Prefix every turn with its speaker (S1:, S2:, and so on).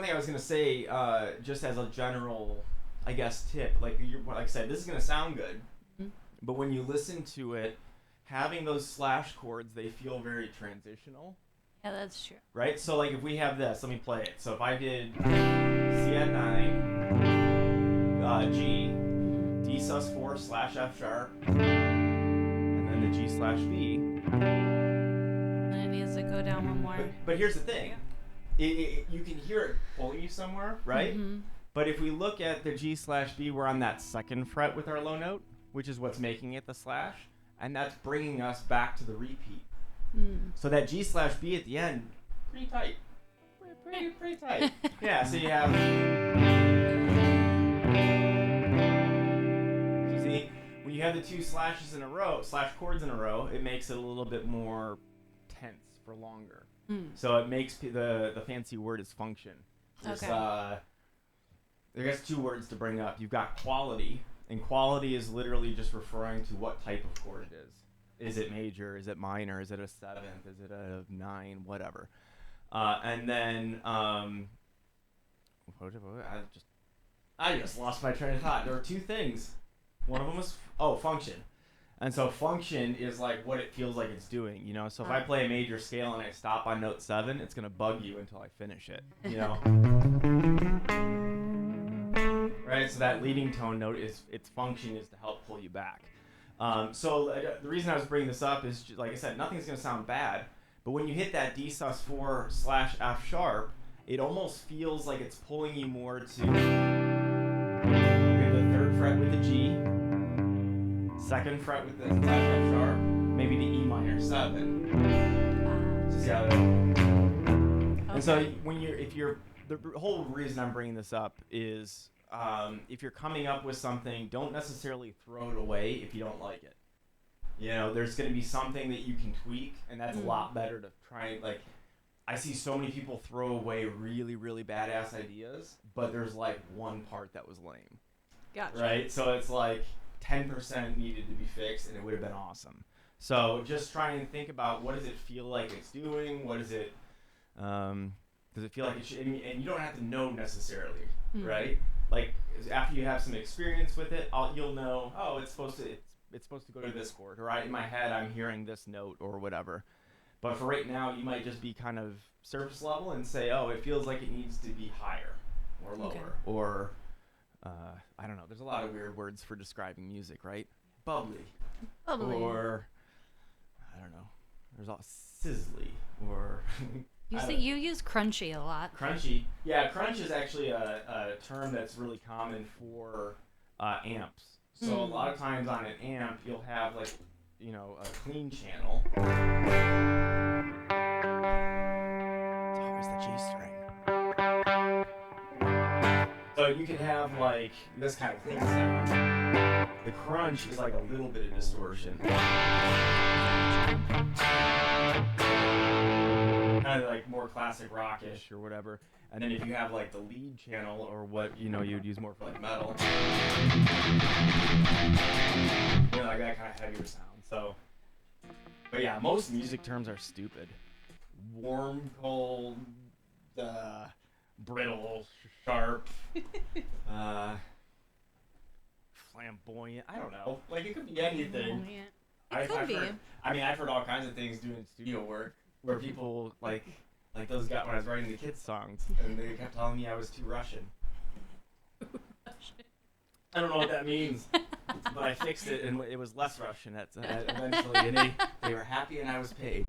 S1: thing I was gonna say, just as a general, I guess, tip, like I said, this is gonna sound good, but when you listen to it, having those slash chords, they feel very transitional.
S2: Yeah, that's true.
S1: Right? So like if we have this, let me play it. So if I did C at 9, G, D sus4 slash F sharp, and then the G slash B.
S2: And it needs to go down one more.
S1: But here's the thing. You can hear it pulling you somewhere, right?
S2: Mm-hmm.
S1: But if we look at the G slash B, we're on that second fret with our low note, which is what's making it the slash, and that's bringing us back to the repeat. So that G slash B at the end, pretty tight. Pretty tight. Yeah, so you have... So see, when you have the two slashes in a row, slash chords in a row, it makes it a little bit more tense for longer. So it makes the fancy word is function. There's, I guess 2 words to bring up. You've got quality, and quality is literally just referring to what type of chord it is. Is it major? Is it minor? Is it a 7th? Is it a 9? Whatever. And then I just lost my train of thought. There were 2 things. One of them was function. And so function is like what it feels like it's doing, you know. So if I play a major scale and I stop on note 7, it's gonna bug you until I finish it, you know. Right. So that leading tone note its function is to help pull you back. So the reason I was bringing this up is, just, like I said, nothing's going to sound bad, but when you hit that D sus4 slash F sharp, it almost feels like it's pulling you more to the 3rd fret with the G, 2nd fret with the slash F sharp, maybe the E minor 7. Just got it. And so the whole reason I'm bringing this up is, if you're coming up with something, don't necessarily throw it away if you don't like it. You know, there's going to be something that you can tweak, and that's a lot better to try. Like, I see so many people throw away really, really badass ideas, but there's like one part that was lame.
S2: Gotcha.
S1: Right? So it's like 10% needed to be fixed, and it would have been awesome. So just try and think about, what does it feel like it's doing? What is it? Does it feel like it should? And you don't have to know necessarily, right? Like after you have some experience with it, you'll know. Oh, it's supposed to go to this chord, or in my head I'm hearing this note or whatever. But for right now, you might just be kind of surface level and say, oh, it feels like it needs to be higher or lower, or I don't know. There's a lot of weird words for describing music, right? Bubbly. Or I don't know. There's all sizzly or.
S2: You use crunchy a lot.
S1: Crunchy. Yeah, crunch is actually a term that's really common for amps. So a lot of times on an amp, you'll have like, you know, a clean channel. It's always the G string. So you can have like this kind of clean sound. The crunch is like a little bit of distortion. Kind of like more classic rockish or whatever. And then if you have like the lead channel, or what, you know, you'd use more for like metal, you know, like that kind of heavier sound. So, but yeah, most music terms are stupid. Warm, cold, brittle, sharp, flamboyant. I don't know. Like it could be anything.
S2: It could be.
S1: I've heard all kinds of things doing studio work where people like those guys when I was writing the kids songs, and they kept telling me I was too Russian. I don't know what that means, but I fixed it, and it was less Russian eventually, and they were happy, and I was paid.